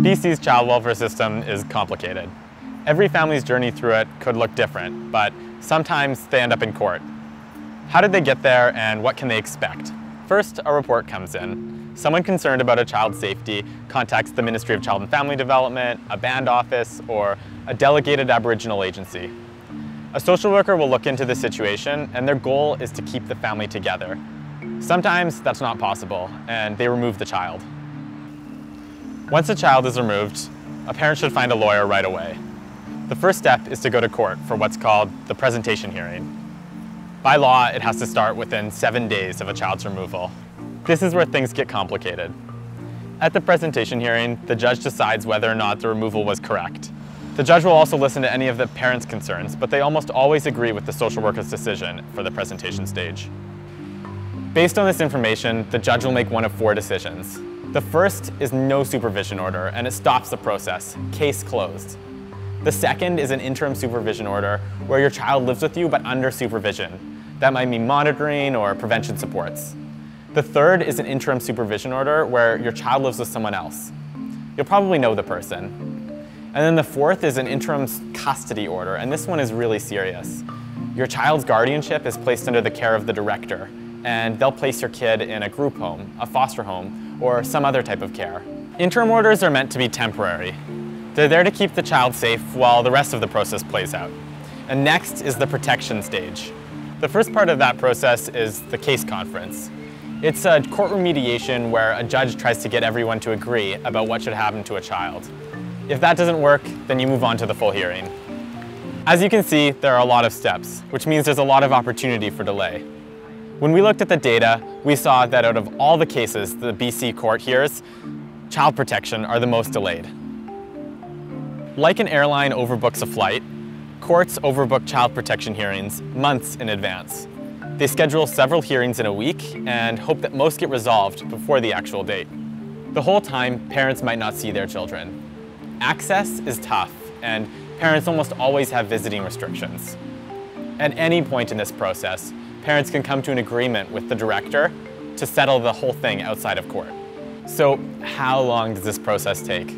BC's child welfare system is complicated. Every family's journey through it could look different, but sometimes they end up in court. How did they get there and what can they expect? First, a report comes in. Someone concerned about a child's safety contacts the Ministry of Child and Family Development, a band office, or a delegated Aboriginal agency. A social worker will look into the situation and their goal is to keep the family together. Sometimes that's not possible and they remove the child. Once a child is removed, a parent should find a lawyer right away. The first step is to go to court for what's called the presentation hearing. By law, it has to start within 7 days of a child's removal. This is where things get complicated. At the presentation hearing, the judge decides whether or not the removal was correct. The judge will also listen to any of the parents' concerns, but they almost always agree with the social worker's decision for the presentation stage. Based on this information, the judge will make one of 4 decisions. The first is no supervision order, and it stops the process. Case closed. The second is an interim supervision order, where your child lives with you but under supervision. That might mean monitoring or prevention supports. The third is an interim supervision order, where your child lives with someone else. You'll probably know the person. And then the fourth is an interim custody order, and this one is really serious. Your child's guardianship is placed under the care of the director, and they'll place your kid in a group home, a foster home, or some other type of care. Interim orders are meant to be temporary. They're there to keep the child safe while the rest of the process plays out. And next is the protection stage. The first part of that process is the case conference. It's a courtroom mediation where a judge tries to get everyone to agree about what should happen to a child. If that doesn't work, then you move on to the full hearing. As you can see, there are a lot of steps, which means there's a lot of opportunity for delay. When we looked at the data, we saw that out of all the cases the BC court hears, child protection are the most delayed. Like an airline overbooks a flight, courts overbook child protection hearings months in advance. They schedule several hearings in a week and hope that most get resolved before the actual date. The whole time, parents might not see their children. Access is tough, and parents almost always have visiting restrictions. At any point in this process, parents can come to an agreement with the director to settle the whole thing outside of court. So how long does this process take?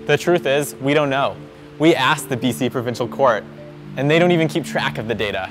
The truth is, we don't know. We asked the BC Provincial Court, and they don't even keep track of the data.